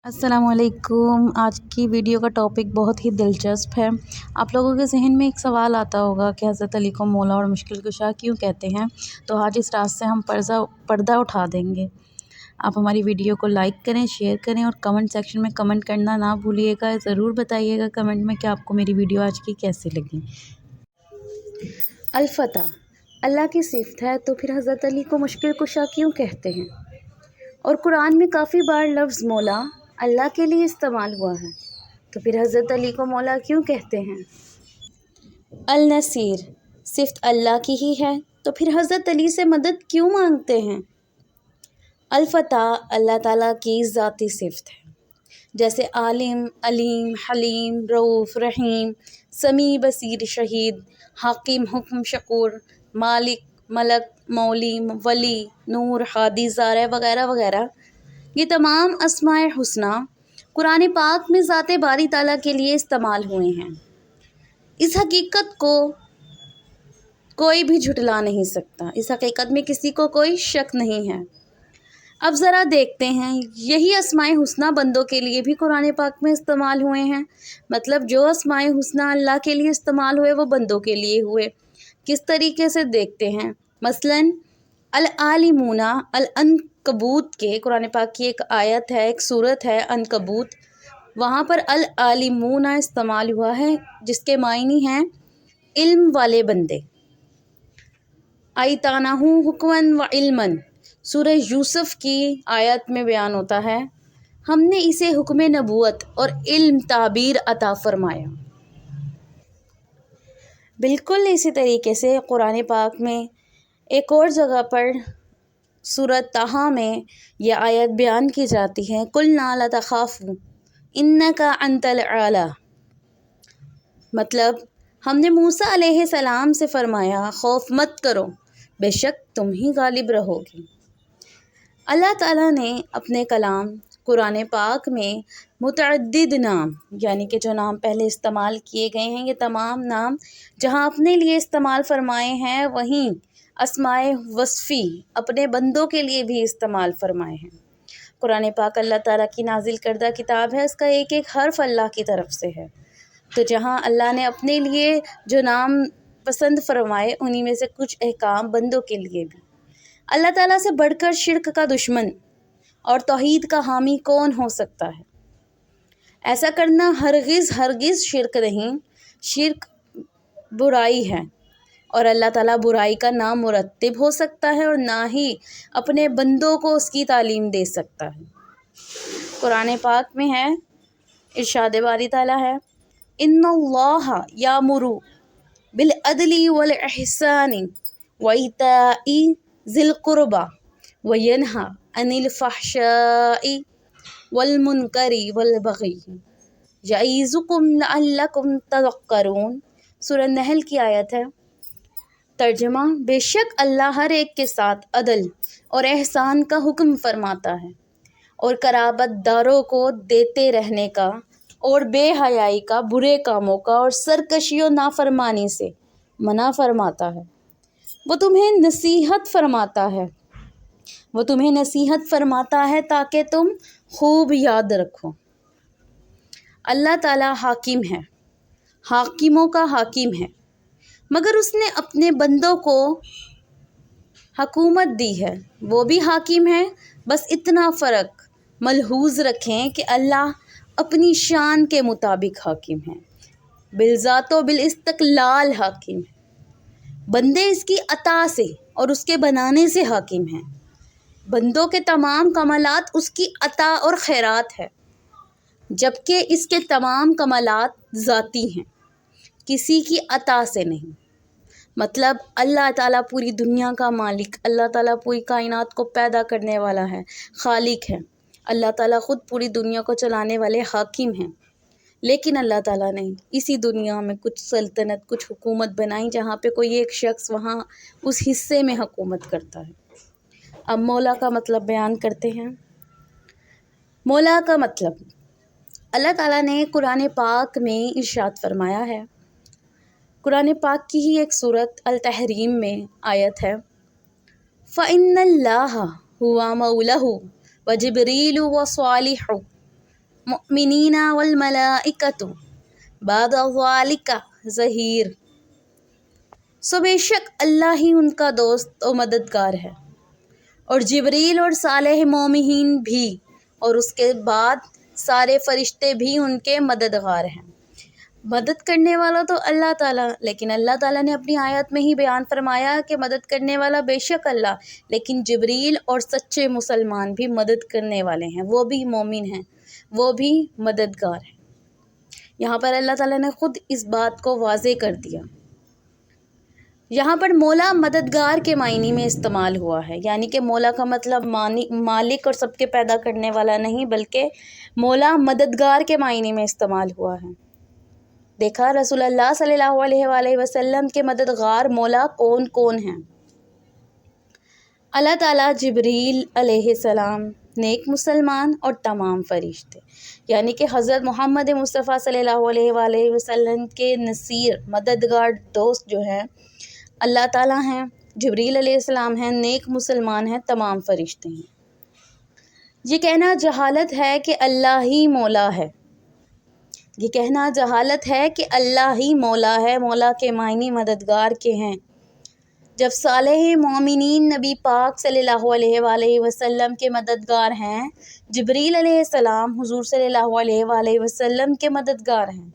अस्सलाम वालेकुम। आज की वीडियो का टॉपिक बहुत ही दिलचस्प है। आप लोगों के ज़हन में एक सवाल आता होगा कि हज़रत अली को मौला और मुश्किल कुशा क्यों कहते हैं। तो आज इस रात से हम पर्दा उठा देंगे। आप हमारी वीडियो को लाइक करें, शेयर करें और कमेंट सेक्शन में कमेंट करना ना भूलिएगा। ज़रूर बताइएगा कमेंट में कि आपको मेरी वीडियो आज की कैसी लगी। अल-फतह अल्लाह की सिफ़त है, तो फिर हज़रत अली को मुश्किल कुशा क्यों कहते हैं। और कुरान में काफ़ी बार लफ्ज़ मौला अल्लाह के लिए इस्तेमाल हुआ है, तो फिर हज़रत अली को मौला क्यों कहते हैं। अल-नसीर सिफ़त अल्लाह की ही है, तो फिर हज़रत अली से मदद क्यों मांगते हैं। अल-फतह अल्लाह ताला की ज़ाती सिफ़त है, जैसे आलिम, अलीम, हलीम, रऊफ़, रहीम, समी, बसीर, शहीद, हाकिम, हुक्म, शकूर, मालिक, मलक, मौली, वली, नूर, हादी, ज़ारा वगैरह वगैरह। ये तमाम अस्माए हुस्ना कुरान पाक में ज़ाते बारी ताला के लिए इस्तेमाल हुए हैं। इस हकीकत को कोई भी झुटला नहीं सकता, इस हकीकत में किसी को कोई शक नहीं है। अब ज़रा देखते हैं, यही अस्माए हुस्ना बंदों के लिए भी कुरान पाक में इस्तेमाल हुए हैं। मतलब जो अस्माए हुस्ना अल्लाह के लिए इस्तेमाल हुए वो बंदों के लिए हुए। किस तरीके से देखते हैं। मसलन अल-आलिमूना अल-अनकबूत के कुरान पाक की एक आयत है, एक सूरत है अनकबूत, वहाँ पर अल-आलिमूना इस्तेमाल हुआ है, जिसके मायनी हैं इल्म वाले बंदे। आइतानाहु हुक्मन व इल्मन सूरह यूसुफ की आयत में बयान होता है, हमने इसे हुक्म नबूवत और इल्म ताबीर अता फरमाया। बिल्कुल इसी तरीके से कुरान पाक में एक और जगह पर सूरत ताहा में यह आयत बयान की जाती है, कुलना ला तखाफू इन्नका अंतल आला। मतलब हमने मूसा अलैहिस्सलाम से फरमाया, खौफ मत करो, बेशक तुम ही गालिब रहोगे। अल्लाह ताला ने अपने कलाम कुरान पाक में मुतअद्दिद नाम, यानी कि जो नाम पहले इस्तेमाल किए गए हैं, ये तमाम नाम जहाँ अपने लिए इस्तेमाल फरमाए हैं, वहीं अस्माए वस्फ़ी अपने बंदों के लिए भी इस्तेमाल फरमाए हैं। कुरान पाक अल्लाह ताला की नाजिल करदा किताब है, इसका एक एक हर्फ अल्लाह की तरफ से है। तो जहाँ अल्लाह ने अपने लिए जो नाम पसंद फरमाए, उन्हीं में से कुछ अहकाम बंदों के लिए भी। अल्लाह ताला से बढ़कर शिर्क का दुश्मन और तौहीद का हामी कौन हो सकता है। ऐसा करना हरगिज़ शिर्क नहीं, शिर्क बुराई है, और अल्लाह ताला बुराई का ना मुरत्तिब हो सकता है और ना ही अपने बंदों को उसकी तालीम दे सकता है। कुरान पाक में है, इरशाद बारी ताला है, इन्नल्लाहा यामुरु बिल अदली वल इहसानी व इताई ज़िल कुर्बा व यन्हा अनिल फहशाई वल मुनकरी वल बगी यईज़ुकुम लअल्लकुम तज़क्करून। सूरह नहल की आयत है। तर्जुमा, बेशक अल्लाह हर एक के साथ अदल और एहसान का हुक्म फरमाता है और कराबतदारों को देते रहने का और बेहयाई का, बुरे कामों का और सरकशी और नाफरमानी से मना फरमाता है। वो तुम्हें नसीहत फरमाता है ताकि तुम खूब याद रखो। अल्लाह ताला हाकिम है, हाकिमों का हाकिम है, मगर उसने अपने बंदों को हुकूमत दी है, वो भी हाकिम है। बस इतना फ़र्क मलहूज़ रखें कि अल्लाह अपनी शान के मुताबिक हाकिम है, बिलज़ातो बिल इस्तक़लाल हाकिम है। बंदे इसकी अता से और उसके बनाने से हाकिम हैं। बंदों के तमाम कमालात उसकी अता और खैरात है, जबकि इसके तमाम कमालात ज़ाती हैं, किसी की अता से नहीं। मतलब अल्लाह ताला पूरी दुनिया का मालिक, अल्लाह ताला पूरी कायनात को पैदा करने वाला है, खालिक है। अल्लाह ताला ख़ुद पूरी दुनिया को चलाने वाले हाकिम हैं। लेकिन अल्लाह ताला ने इसी दुनिया में कुछ सल्तनत, कुछ हुकूमत बनाई, जहाँ पे कोई एक शख्स वहाँ उस हिस्से में हुकूमत करता है। अब मौला का मतलब बयान करते हैं। मौला का मतलब अल्लाह ताला ने कुरान पाक में इरशाद फरमाया है। कुरान पाक की ही एक सूरत अल-तहरीम में आयत है, फ़इन्नल्लाहा हुवा मौलहु व जिब्रीलु व स्वालिहु मुमिनीन वल मलाइकतु बाद ज़ालिका ज़हीर। सो बेशक अल्लाह ही उनका दोस्त और मददगार है, और जिब्रील और सालेह मोमिनीन भी, और उसके बाद सारे फरिश्ते भी उनके मददगार हैं। मदद करने वाला तो अल्लाह ताला, लेकिन अल्लाह ताला ने अपनी आयत में ही बयान फरमाया कि मदद करने वाला बेशक अल्लाह, लेकिन जिब्रील और सच्चे मुसलमान भी मदद करने वाले हैं, वो भी मोमिन हैं, वो भी मददगार हैं। यहाँ पर अल्लाह ताला ने ख़ुद इस बात को वाज़े कर दिया। यहाँ पर मौला मददगार के मायने में इस्तेमाल हुआ है, यानी कि मौला का मतलब मालिक और सबके पैदा करने वाला नहीं, बल्कि मौला मददगार के मायने में इस्तेमाल हुआ है। देखा रसूलुल्लाह सल्लल्लाहु अलैहि वसल्लम के मददगार मौला कौन कौन हैं। अल्लाह ताला, जिब्रील अलैहिस्सलाम, नेक मुसलमान और तमाम फरिश्ते, यानी कि हज़रत मोहम्मद मुस्तफ़ा सल्लल्लाहु अलैहि वसल्लम के नसीर मददगार दोस्त जो हैं अल्लाह ताला हैं, जिब्रील अलैहिस्सलाम हैं, नेक मुसलमान हैं, तमाम फरिश्ते हैं। ये कहना जहालत है कि अल्लाह ही मौला है, ये कहना जहालत है कि अल्लाह ही मौला है, मौला के मायने मददगार के हैं। जब सालेह मोमिनीन नबी पाक सल्लल्लाहु अलैहि वसल्लम के मददगार हैं, जिब्रील अलैहिस्सलाम हुजूर सल्लल्लाहु अलैहि वसल्लम के मददगार हैं,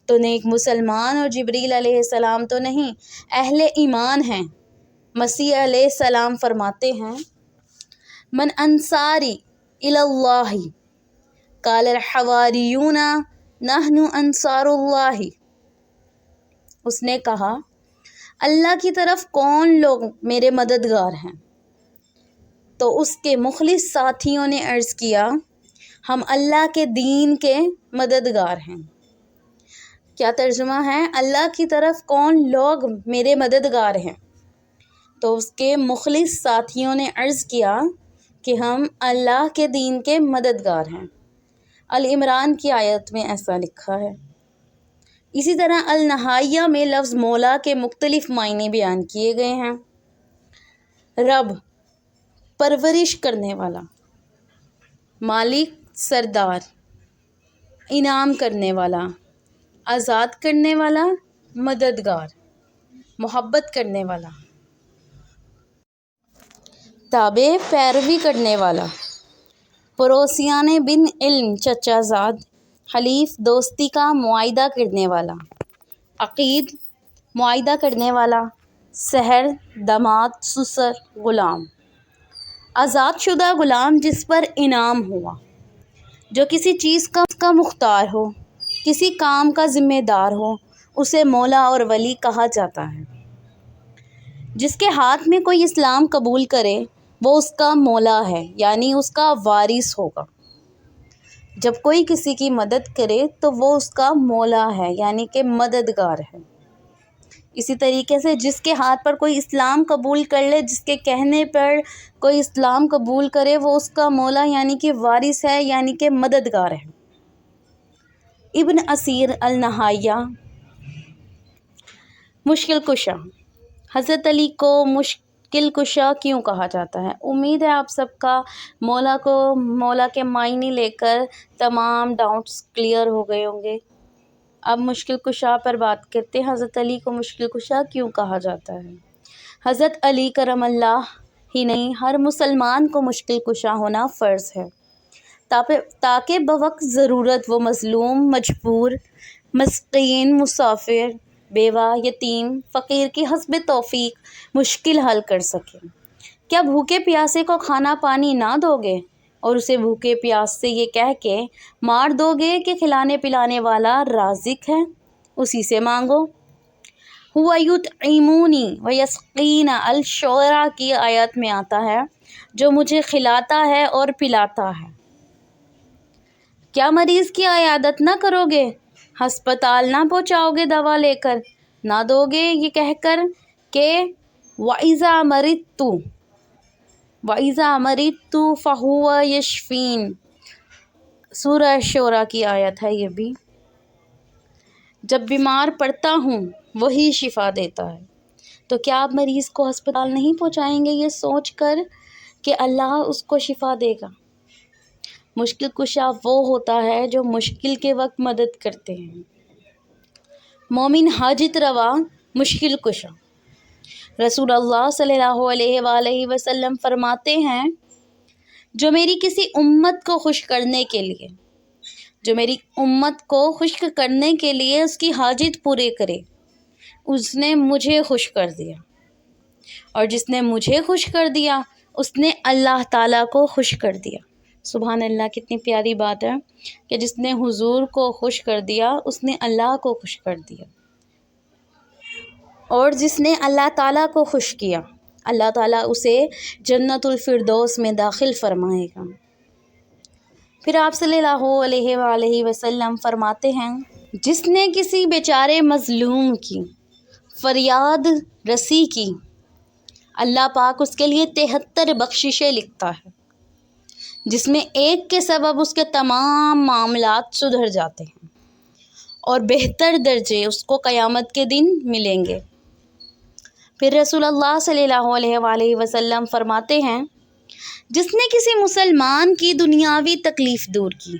तो नेक मुसलमान और जिब्रील अलैहिस्सलाम तो नहीं, अहले ईमान हैं। मसीह अलैहिस्सलाम फरमाते हैं, मन अंसारी इलल्लाहि काल हवारियूना नहनु अंसारुल्लाहि। उसने कहा, अल्लाह की तरफ कौन लोग मेरे मददगार हैं? तो उसके मुखलिस साथियों ने अर्ज़ किया, हम अल्लाह के दीन के मददगार हैं। क्या तर्जुमा है? अल्लाह की तरफ कौन लोग मेरे मददगार हैं? तो उसके मुखलिस साथियों ने अर्ज़ किया कि हम अल्लाह के दीन के मददगार हैं। अल इमरान की आयत में ऐसा लिखा है। इसी तरह अल नहाइया में लफ्ज़ मौला के मुख्तलिफ़ मायने बयान किए गए हैं। रब, परवरिश करने वाला, मालिक, सरदार, इनाम करने वाला, आज़ाद करने वाला, मददगार, मोहब्बत करने वाला, ताबे पैरवी करने वाला, पड़ोसियाने बिन इल्म चचाजाद, हलीफ दोस्ती का मुआयदा करने वाला, अकीद मुआयदा करने वाला, सहर दामाद ससुर ग़ुलाम, आज़ाद शुदा ग़ुलाम जिस पर इनाम हुआ, जो किसी चीज़ का मुख्तार हो, किसी काम का ज़िम्मेदार हो, उसे मौला और वली कहा जाता है। जिसके हाथ में कोई इस्लाम कबूल करे वो उसका मौला है, यानी उसका वारिस होगा। जब कोई किसी की मदद करे तो वो उसका मौला है, यानी कि मददगार है। इसी तरीके से जिसके हाथ पर कोई इस्लाम कबूल कर ले, जिसके कहने पर कोई इस्लाम कबूल करे, वो उसका मौला यानी कि वारिस है, यानी कि मददगार है। इब्न असीर अल नहाया, मुश्किल कुशा। हज़रत अली को मुश्किल कुशा क्यों कहा जाता है? उम्मीद है आप सबका मौला के मायने लेकर तमाम डाउट्स क्लियर हो गए होंगे। अब मुश्किल कुशा पर बात करते हैं। हज़रत अली को मुश्किल कुशा क्यों कहा जाता है? हज़रत अली करमल्लाह ही नहीं, हर मुसलमान को मुश्किल कुशा होना फ़र्ज़ है, ताकि बवक्त ज़रूरत वो मज़लूम, मजबूर, मस्कीन, मुसाफिर, बेवा, यतीम, फ़कीर की हस्ब तौफ़ीक मुश्किल हल कर सके। क्या भूखे प्यासे को खाना पानी ना दोगे और उसे भूखे प्यास से ये कह के मार दोगे कि खिलाने पिलाने वाला राज़िक है, उसी से मांगो। हुवा युतईमूनी व यस्कीना, अल शोरा की आयत में आता है, जो मुझे खिलाता है और पिलाता है। क्या मरीज़ की इयादत ना करोगे, हस्पताल ना पहुँचाओगे दवा लेकर, ना दोगे ये कहकर कि वाइज़ा मरितु फ़हुवा यशफ़ीन। सूरह शोरा की आयत है ये भी। जब बीमार पड़ता हूँ वही शिफा देता है। तो क्या आप मरीज़ को अस्पताल नहीं पहुँचाएंगे ये सोच कर कि अल्लाह उसको शिफा देगा? مشکل کشا وہ ہوتا ہے جو مشکل کے وقت مدد کرتے ہیں۔ مومن حاجت روا مشکل کشا۔ رسول اللہ صلی اللہ علیہ وآلہ وسلم فرماتے ہیں، جو میری کسی امت کو خوش کرنے کے لیے اس کی حاجت پورے کرے، اس نے مجھے خوش کر دیا، اور جس نے مجھے خوش کر دیا اس نے اللہ تعالیٰ کو خوش کر دیا۔ سبحان اللہ، کتنی پیاری بات ہے کہ جس نے حضور کو خوش کر دیا اس نے اللہ کو خوش کر دیا، اور جس نے اللہ تعالیٰ کو خوش کیا اللہ تعالیٰ اسے جنت الفردوس میں داخل فرمائے گا۔ پھر آپ صلی اللہ علیہ وآلہ وسلم فرماتے ہیں، جس نے کسی بیچارے مظلوم کی فریاد رسی کی، اللہ پاک اس کے لیے 73 بخششیں لکھتا ہے، جس میں ایک کے سبب اس کے تمام معاملات سدھر جاتے ہیں، اور بہتر درجے اس کو قیامت کے دن ملیں گے۔ پھر رسول اللہ صلی اللہ علیہ وآلہ وسلم فرماتے ہیں، جس نے کسی مسلمان کی دنیاوی تکلیف دور کی،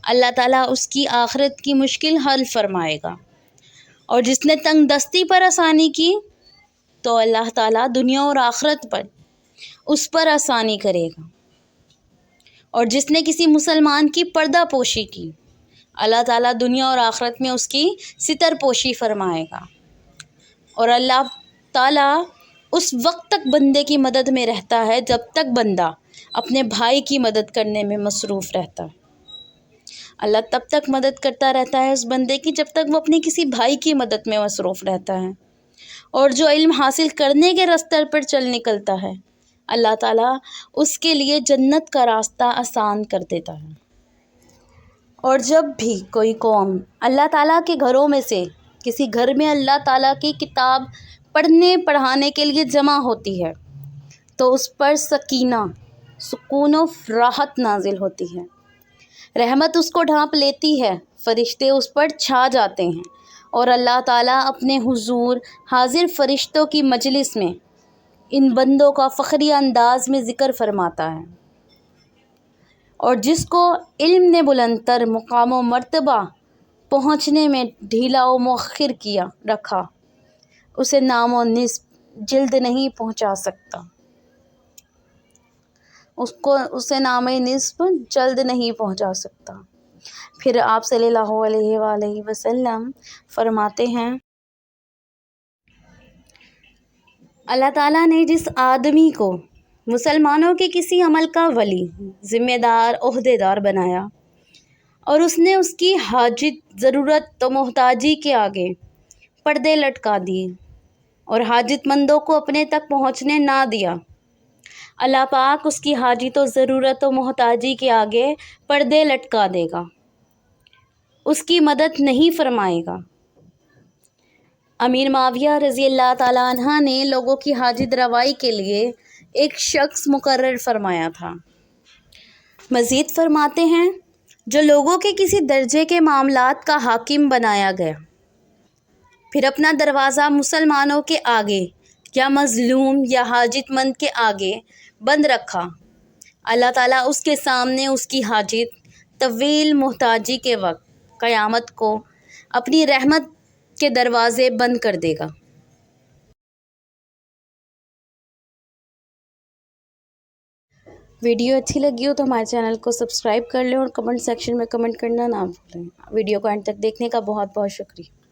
اللہ تعالیٰ اس کی آخرت کی مشکل حل فرمائے گا، اور جس نے تنگ دستی پر آسانی کی تو اللہ تعالیٰ دنیا اور آخرت پر اس پر آسانی کرے گا، اور جس نے کسی مسلمان کی پردہ پوشی کی، اللہ تعالیٰ دنیا اور آخرت میں اس کی ستر پوشی فرمائے گا، اور اللہ تعالیٰ اس وقت تک بندے کی مدد میں رہتا ہے جب تک بندہ اپنے بھائی کی مدد کرنے میں مصروف رہتا ہے۔ اللہ تب تک مدد کرتا رہتا ہے اس بندے کی جب تک وہ اپنے کسی بھائی کی مدد میں مصروف رہتا ہے، اور جو علم حاصل کرنے کے راستے پر چل نکلتا ہے اللہ تعالیٰ اس کے لیے جنت کا راستہ آسان کر دیتا ہے۔ اور جب بھی کوئی قوم اللہ تعالیٰ کے گھروں میں سے کسی گھر میں اللہ تعالیٰ کی کتاب پڑھنے پڑھانے کے لیے جمع ہوتی ہے تو اس پر سکینہ، سکون و راحت نازل ہوتی ہے، رحمت اس کو ڈھانپ لیتی ہے، فرشتے اس پر چھا جاتے ہیں، اور اللہ تعالیٰ اپنے حضور حاضر فرشتوں کی مجلس میں ان بندوں کا فخری انداز میں ذکر فرماتا ہے، اور جس کو علم نے بلند تر مقام و مرتبہ پہنچنے میں ڈھیلا و مؤخر کیا رکھا، اسے نام و نسب جلد نہیں پہنچا سکتا، اسے نام نسب جلد نہیں پہنچا سکتا۔ پھر آپ صلی اللہ علیہ وآلہ وسلم فرماتے ہیں، اللہ تعالیٰ نے جس آدمی کو مسلمانوں کے کسی عمل کا ولی، ذمہ دار، عہدے دار بنایا، اور اس نے اس کی حاجت، ضرورت و محتاجی کے آگے پردے لٹکا دیے اور حاجت مندوں کو اپنے تک پہنچنے نہ دیا، اللہ پاک اس کی حاجت و ضرورت و محتاجی کے آگے پردے لٹکا دے گا، اس کی مدد نہیں فرمائے گا۔ امیر معاویہ رضی اللہ تعالیٰ عنہ نے لوگوں کی حاجت روائی کے لیے ایک شخص مقرر فرمایا تھا۔ مزید فرماتے ہیں، جو لوگوں کے کسی درجے کے معاملات کا حاکم بنایا گیا، پھر اپنا دروازہ مسلمانوں کے آگے یا مظلوم یا حاجت مند کے آگے بند رکھا، اللہ تعالیٰ اس کے سامنے اس کی حاجت طویل محتاجی کے وقت قیامت کو اپنی رحمت کے دروازے بند کر دے گا۔ ویڈیو اچھی لگی ہو تو ہمارے چینل کو سبسکرائب کر لیں اور کمنٹ سیکشن میں کمنٹ کرنا نہ بھولیں۔ ویڈیو کو اینڈ تک دیکھنے کا بہت بہت شکریہ۔